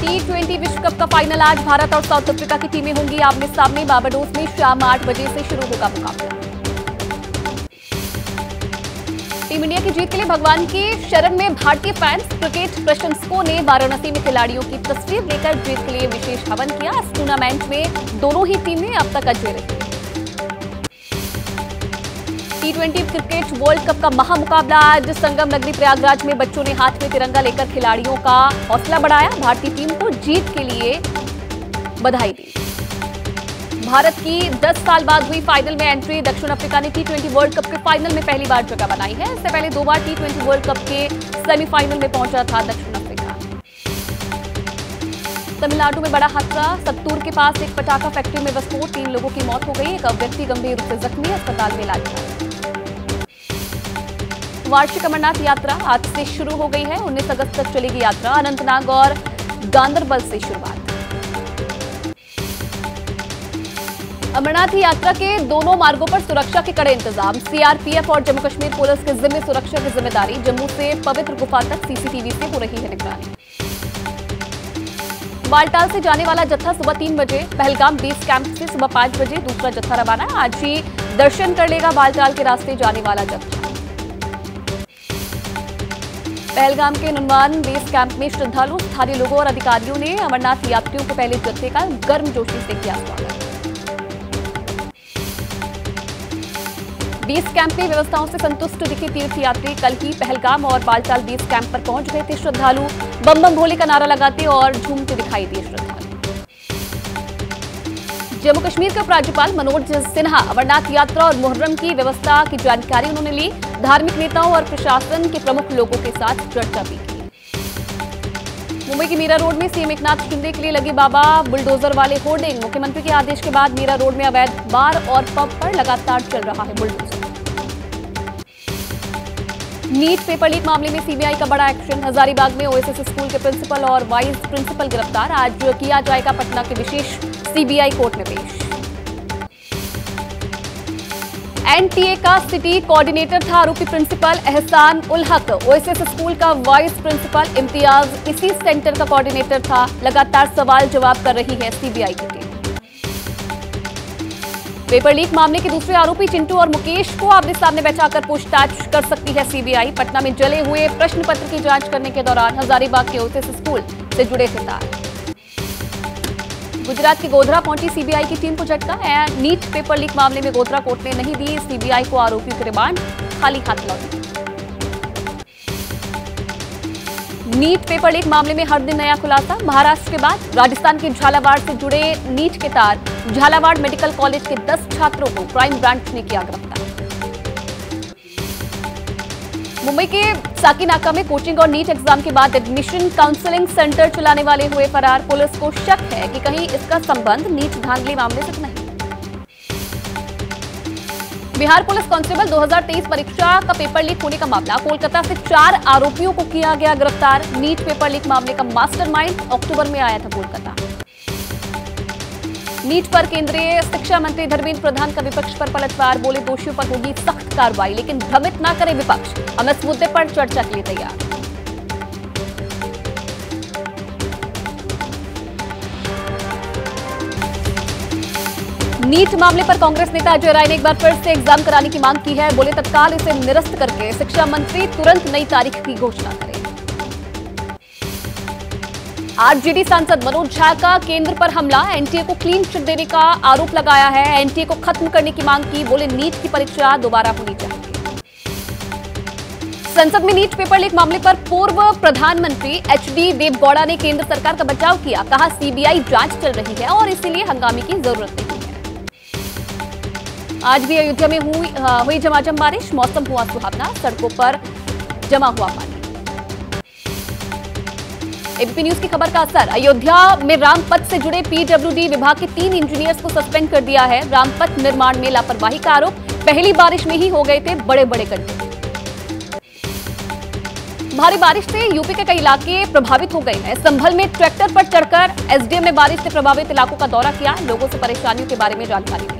T20 विश्व cup का final आज भारत और साउथ अफ्रीका की टीमें होंगी आमने सामने। बारबाडोस में शाम 8 बजे से शुरू होगा मुकाबला। टीम इंडिया की जीत के लिए भगवान की शरण में भारतीय फैंस। क्रिकेट प्रशंसकों ने वाराणसी में खिलाड़ियों की तस्वीर लेकर जीत के लिए विशेष हवन किया। इस टूर्नामेंट में दोनों ही टीमें अब तक अजय रही। T20 क्रिकेट वर्ल्ड कप का महामुकाबला आज संगम नगरी प्रयागराज में बच्चों ने हाथ में तिरंगा लेकर खिलाड़ियों का हौसला बढ़ाया। भारतीय टीम को जीत के लिए बधाई दी। भारत की 10 साल बाद हुई फाइनल में एंट्री। दक्षिण अफ्रीका ने T20 वर्ल्ड कप के फाइनल में पहली बार जगह बनाई है। इससे पहले 2 बार T20 वर्ल्ड कप के सेमीफाइनल में पहुंचा था दक्षिण अफ्रीका। तमिलनाडु में बड़ा हादसा। सत्तूर के पास एक पटाखा फैक्ट्री में विस्फोट, 3 लोगों की मौत हो गई। एक व्यक्ति गंभीर रूप से जख्मी, अस्पताल में इलाज है। वार्षिक अमरनाथ यात्रा आज से शुरू हो गई है। 19 अगस्त तक चलेगी यात्रा। अनंतनाग और गांदरबल से शुरुआत। अमरनाथ यात्रा के दोनों मार्गों पर सुरक्षा के कड़े इंतजाम। सीआरपीएफ और जम्मू कश्मीर पुलिस के जिम्मे सुरक्षा की जिम्मेदारी। जम्मू से पवित्र गुफा तक सीसीटीवी से हो रही है निगरानी। बालटाल से जाने वाला जत्था सुबह 3 बजे। पहलगाम बेस कैंप से सुबह 5 बजे दूसरा जत्था रवाना। आज ही दर्शन कर लेगा बालटाल के रास्ते जाने वाला जत्था। पहलगाम के नुमान बेस कैंप में श्रद्धालु, स्थानीय लोगों और अधिकारियों ने अमरनाथ यात्रियों को पहले जत्थे का गर्मजोशी से किया स्वागत। बेस कैंप में व्यवस्थाओं से संतुष्ट दिखे तीर्थयात्री। कल ही पहलगाम और बालटाल बेस कैंप पर पहुंच गए थे श्रद्धालु। बम बम भोले का नारा लगाते और झूमते दिखाई दिए श्रद्धालु। जम्मू कश्मीर के उपराज्यपाल मनोज सिन्हा अमरनाथ यात्रा और मुहर्रम की व्यवस्था की जानकारी उन्होंने ली। धार्मिक नेताओं और प्रशासन के प्रमुख लोगों के साथ चर्चा भी की। मुंबई के मीरा रोड में सीएम एकनाथ शिंदे के लिए लगी बाबा बुलडोजर वाले होर्डिंग। मुख्यमंत्री के आदेश के बाद मीरा रोड में अवैध बार और पब पर लगातार चल रहा है बुलडोजर। नीट पेपर लीक मामले में सीबीआई का बड़ा एक्शन। हजारीबाग में ओएसएस स्कूल के प्रिंसिपल और वाइस प्रिंसिपल गिरफ्तार। आज किया जाएगा पटना के विशेष सीबीआई कोर्ट में पेश। एनटीए का सिटी कोऑर्डिनेटर था आरोपी प्रिंसिपल एहसान उल हक। ओएसएस स्कूल का वाइस प्रिंसिपल इम्तियाज इसी सेंटर का कोऑर्डिनेटर था। लगातार सवाल जवाब कर रही है सीबीआई की टीम। पेपर लीक मामले के दूसरे आरोपी चिंटू और मुकेश को आमने सामने बैठाकर पूछताछ कर सकती है सीबीआई। पटना में जले हुए प्रश्न पत्र की जांच करने के दौरान हजारीबाग के ओएसएस स्कूल से जुड़े थे तार। गुजरात के गोधरा पहुंची सीबीआई की टीम को झटका। नीट पेपर लीक मामले में गोधरा कोर्ट ने नहीं दी सीबीआई को आरोपियों के रिमांड, खाली हाथ लौटे। नीट पेपर लीक मामले में हर दिन नया खुलासा। महाराष्ट्र के बाद राजस्थान के झालावाड़ से जुड़े नीट के तार। झालावाड़ मेडिकल कॉलेज के 10 छात्रों को क्राइम ब्रांच ने किया गिरफ्तार। मुंबई के साकीनाका में कोचिंग और नीट एग्जाम के बाद एडमिशन काउंसलिंग सेंटर चलाने वाले हुए फरार। पुलिस को शक है कि कहीं इसका संबंध नीट धांधली मामले से नहीं। बिहार पुलिस कांस्टेबल 2023 परीक्षा का पेपर लीक होने का मामला। कोलकाता से 4 आरोपियों को किया गया गिरफ्तार। नीट पेपर लीक मामले का मास्टरमाइंड अक्टूबर में आया था कोलकाता। नीट पर केंद्रीय शिक्षा मंत्री धर्मेंद्र प्रधान का विपक्ष पर पलटवार। बोले दोषियों पर होगी सख्त कार्रवाई, लेकिन भ्रमित न करे विपक्ष। हम इस मुद्दे पर चर्चा के लिए तैयार। नीट मामले पर कांग्रेस नेता अजय राय ने एक बार फिर से एग्जाम कराने की मांग की है। बोले तत्काल इसे निरस्त करके शिक्षा मंत्री तुरंत नई तारीख की घोषणा करें। आरजेडी सांसद मनोज झा का केंद्र पर हमला। एनटीए को क्लीन चिट देने का आरोप लगाया है। एनटीए को खत्म करने की मांग की। बोले नीट की परीक्षा दोबारा होनी चाहिए। संसद में नीट पेपर लीक मामले पर पूर्व प्रधानमंत्री एचडी देवगौड़ा ने केंद्र सरकार का बचाव किया। कहा सीबीआई जांच चल रही है और इसीलिए हंगामे की जरूरत नहीं है। आज भी अयोध्या में हुई झमाझम बारिश। मौसम हुआ सुहावना, सड़कों पर जमा हुआ पानी। एबीपी न्यूज की खबर का असर। अयोध्या में रामपथ से जुड़े पीडब्ल्यूडी विभाग के 3 इंजीनियर्स को सस्पेंड कर दिया है। रामपथ निर्माण में लापरवाही का आरोप। पहली बारिश में ही हो गए थे बड़े बड़े गड्ढे। भारी बारिश से यूपी के कई इलाके प्रभावित हो गए हैं। संभल में ट्रैक्टर पर चढ़कर एसडीएम ने बारिश से प्रभावित इलाकों का दौरा किया। लोगों से परेशानियों के बारे में जानकारी दी।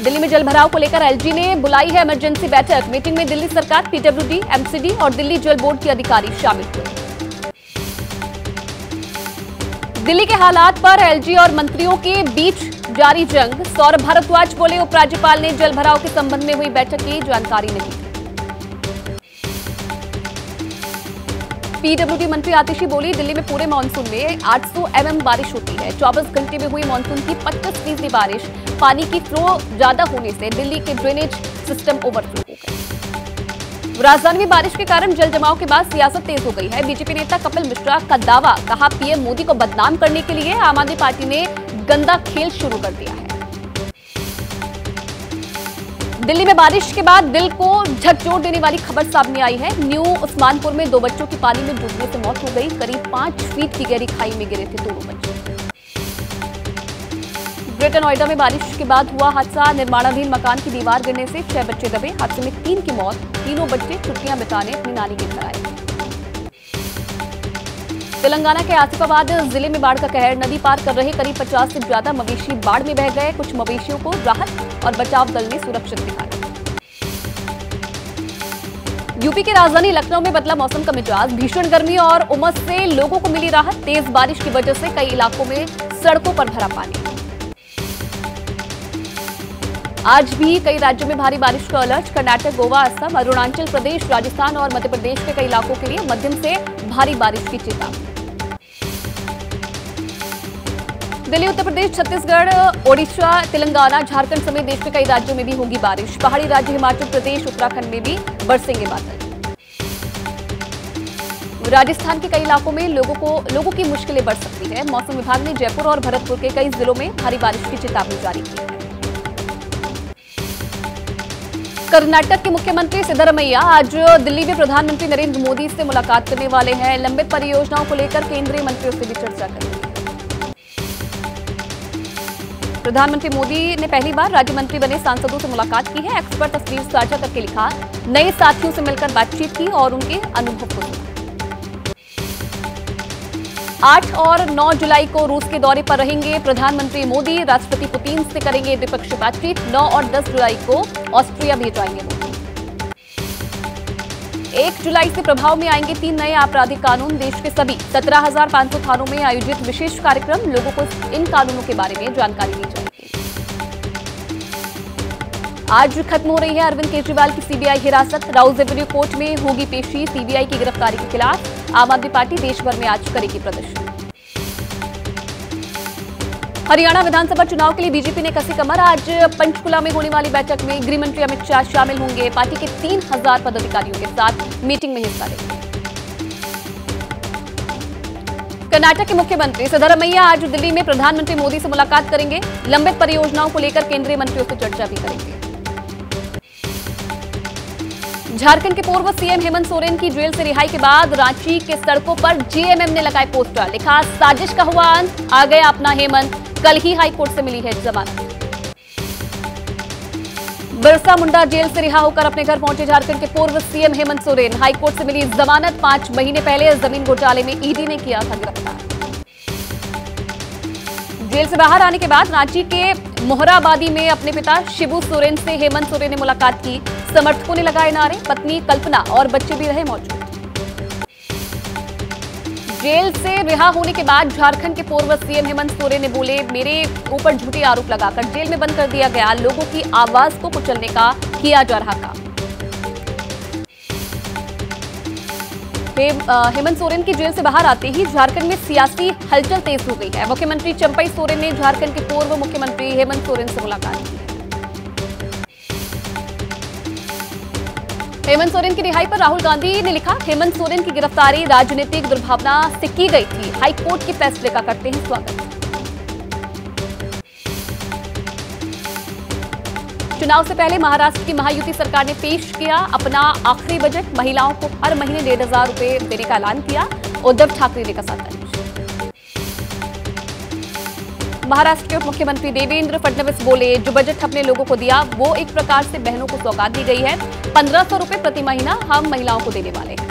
दिल्ली में जलभराव को लेकर एलजी ने बुलाई है इमरजेंसी बैठक। मीटिंग में दिल्ली सरकार, पीडब्ल्यूडी, एमसीडी और दिल्ली जल बोर्ड के अधिकारी शामिल हुए। दिल्ली के हालात पर एलजी और मंत्रियों के बीच जारी जंग। सौरभ भारद्वाज बोले, उपराज्यपाल ने जल भराव के संबंध में हुई बैठक की जानकारी नहीं दी। पीडब्ल्यूडी मंत्री आतिशी बोली, दिल्ली में पूरे मानसून में 800 mm बारिश होती है। 24 घंटे में हुई मानसून की 25% बारिश। पानी की फ्लो ज्यादा होने से दिल्ली के ड्रेनेज सिस्टम ओवरफ्लो हो गए। राजधानी में बारिश के कारण जल जमाव के बाद सियासत तेज हो गई है। बीजेपी नेता कपिल मिश्रा का दावा, कहा पीएम मोदी को बदनाम करने के लिए आम आदमी पार्टी ने गंदा खेल शुरू कर दिया है। दिल्ली में बारिश के बाद दिल को झकझोर देने वाली खबर सामने आई है। न्यू उस्मानपुर में 2 बच्चों की पानी में डूबने से मौत हो गई। करीब 5 फीट की गहरी खाई में गिरे थे दोनों बच्चे। ग्रेटर नोएडा में बारिश के बाद हुआ हादसा। निर्माणाधीन मकान की दीवार गिरने से 6 बच्चे दबे। हादसे में 3 की मौत। तीनों बच्चे छुट्टियां बिताने अपनी नानी के घर आए। तेलंगाना के आसिफाबाद जिले में बाढ़ का कहर। नदी पार कर रहे करीब 50 से ज्यादा मवेशी बाढ़ में बह गए। कुछ मवेशियों को राहत और बचाव दल ने सुरक्षित निकाला। यूपी की राजधानी लखनऊ में बदला मौसम का मिजाज। भीषण गर्मी और उमस से लोगों को मिली राहत। तेज बारिश की वजह से कई इलाकों में सड़कों पर भरा पानी। आज भी कई राज्यों में भारी बारिश का अलर्ट। कर्नाटक, गोवा, असम, अरुणाचल प्रदेश, राजस्थान और मध्य प्रदेश के कई इलाकों के लिए मध्यम से भारी बारिश की चेतावनी। दिल्ली, उत्तर प्रदेश, छत्तीसगढ़, ओडिशा, तेलंगाना, झारखंड समेत देश के कई राज्यों में भी होगी बारिश। पहाड़ी राज्य हिमाचल प्रदेश, उत्तराखंड में भी बरसेंगे बादल। राजस्थान के कई इलाकों में लोगों की मुश्किलें बढ़ सकती है। मौसम विभाग ने जयपुर और भरतपुर के कई जिलों में भारी बारिश की चेतावनी जारी की है। कर्नाटक के मुख्यमंत्री सिद्धरमैया आज दिल्ली में प्रधानमंत्री नरेंद्र मोदी से मुलाकात करने वाले हैं। लंबित परियोजनाओं को लेकर केंद्रीय मंत्रियों से भी चर्चा करेंगे। प्रधानमंत्री मोदी ने पहली बार राज्य मंत्री बने सांसदों से मुलाकात की है। एक्स पर तस्वीर साझा करके लिखा, नए साथियों से मिलकर बातचीत की और उनके अनुभव को सुना। 8 और 9 जुलाई को रूस के दौरे पर रहेंगे प्रधानमंत्री मोदी। राष्ट्रपति पुतिन से करेंगे द्विपक्षीय बातचीत। 9 और 10 जुलाई को ऑस्ट्रिया भी जाएंगे मोदी। 1 जुलाई से प्रभाव में आएंगे 3 नए आपराधिक कानून। देश के सभी 17,500 थानों में आयोजित विशेष कार्यक्रम। लोगों को इन कानूनों के बारे में जानकारी दी जाएगी। आज खत्म हो रही है अरविंद केजरीवाल की सीबीआई हिरासत। राउज एवेन्यू कोर्ट में होगी पेशी। सीबीआई की गिरफ्तारी के खिलाफ आम आदमी पार्टी देश भर में आज करेगी प्रदर्शन। हरियाणा विधानसभा चुनाव के लिए बीजेपी ने कसी कमर। आज पंचकुला में होने वाली बैठक में गृह मंत्री अमित शाह शामिल होंगे। पार्टी के 3000 पदाधिकारियों के साथ मीटिंग में हिस्सा लेंगे। कर्नाटक के मुख्यमंत्री सिद्धरमैया आज दिल्ली में प्रधानमंत्री मोदी से मुलाकात करेंगे। लंबित परियोजनाओं को लेकर केंद्रीय मंत्रियों से चर्चा भी करेंगे। झारखंड के पूर्व सीएम हेमंत सोरेन की जेल से रिहाई के बाद रांची के सड़कों पर जेएमएम ने लगाए पोस्टर। लिखा, साजिश का हुआ अंत, आ गया अपना हेमंत। कल ही हाईकोर्ट से मिली है जमानत। बिरसा मुंडा जेल से रिहा होकर अपने घर पहुंचे झारखंड के पूर्व सीएम हेमंत सोरेन। हाईकोर्ट से मिली जमानत। 5 महीने पहले जमीन घोटाले में ईडी ने किया था गिरफ्तार। जेल से बाहर आने के बाद रांची के मोहराबादी में अपने पिता शिबू सोरेन से हेमंत सोरेन ने मुलाकात की। समर्थकों ने लगाए नारे। पत्नी कल्पना और बच्चे भी रहे मौजूद। जेल से रिहा होने के बाद झारखंड के पूर्व सीएम हेमंत सोरेन ने बोले, मेरे ऊपर झूठे आरोप लगाकर जेल में बंद कर दिया गया। लोगों की आवाज को कुचलने का किया जा रहा काम। हेमंत सोरेन की जेल से बाहर आते ही झारखंड में सियासी हलचल तेज हो गई है। मुख्यमंत्री चंपई सोरेन ने झारखंड के पूर्व मुख्यमंत्री हेमंत सोरेन से मुलाकात की। हेमंत सोरेन की रिहाई पर राहुल गांधी ने लिखा, हेमंत सोरेन की गिरफ्तारी राजनीतिक दुर्भावना से की गई थी। हाईकोर्ट के फैसले का करते हैं स्वागत। चुनाव से पहले महाराष्ट्र की महायुति सरकार ने पेश किया अपना आखिरी बजट। महिलाओं को हर महीने 1,500 रुपए देने का ऐलान किया। उद्धव ठाकरे ने कसा तंज। महाराष्ट्र के उप मुख्यमंत्री देवेंद्र फडणवीस बोले, जो बजट हमने लोगों को दिया वो एक प्रकार से बहनों को सौगात दी गई है। 1500 रुपए प्रति महीना हम महिलाओं को देने वाले हैं।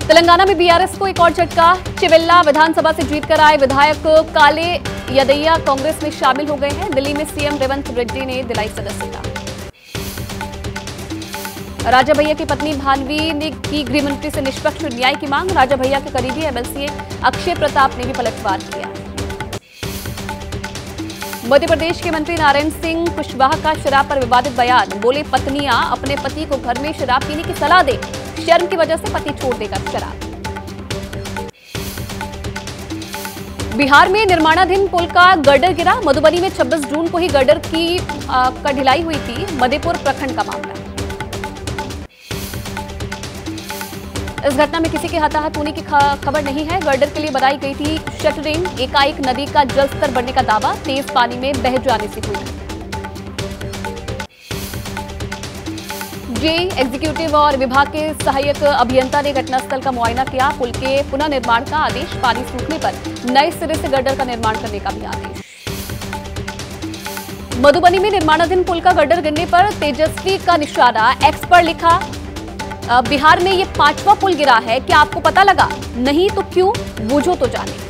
तेलंगाना में बीआरएस को एक और झटका। चिवेल्ला विधानसभा से जीतकर आए विधायक काले यदैया कांग्रेस में शामिल हो गए हैं। दिल्ली में सीएम रेवंत रेड्डी ने दिलाई सदस्यता। राजा भैया की पत्नी भानवी ने की गृहमंत्री से निष्पक्ष न्याय की मांग। राजा भैया के करीबी एमएलसी अक्षय प्रताप ने भी पलटवार किया। मध्य प्रदेश के मंत्री नारायण सिंह कुशवाहा का शराब पर विवादित बयान। बोले पत्नियां अपने पति को घर में शराब पीने की सलाह दे, शर्म की वजह से पति छोड़ देगा शराब। बिहार में निर्माणाधीन पुल का गर्डर गिरा। मधुबनी में 26 जून को ही गर्डर की ढिलाई हुई थी। मधेपुर प्रखंड का मामला। इस घटना में किसी के हताहत होने की खबर नहीं है। गर्डर के लिए बनाई गई थी शटरिंग। एकाएक नदी का जलस्तर बढ़ने का दावा, तेज पानी में बह जाने से हुई। जेई एग्जीक्यूटिव और विभाग के सहायक अभियंता ने घटनास्थल का मुआयना किया। पुल के पुनः निर्माण का आदेश। पानी सूखने पर नए सिरे से गर्डर का निर्माण करने का भी आदेश। मधुबनी में निर्माणाधीन पुल का गर्डर गिरने पर तेजस्वी का निशाना। एक्स पर लिखा, बिहार में ये 5वां पुल गिरा है, क्या आपको पता लगा? नहीं तो क्यों? बूझो तो जाने।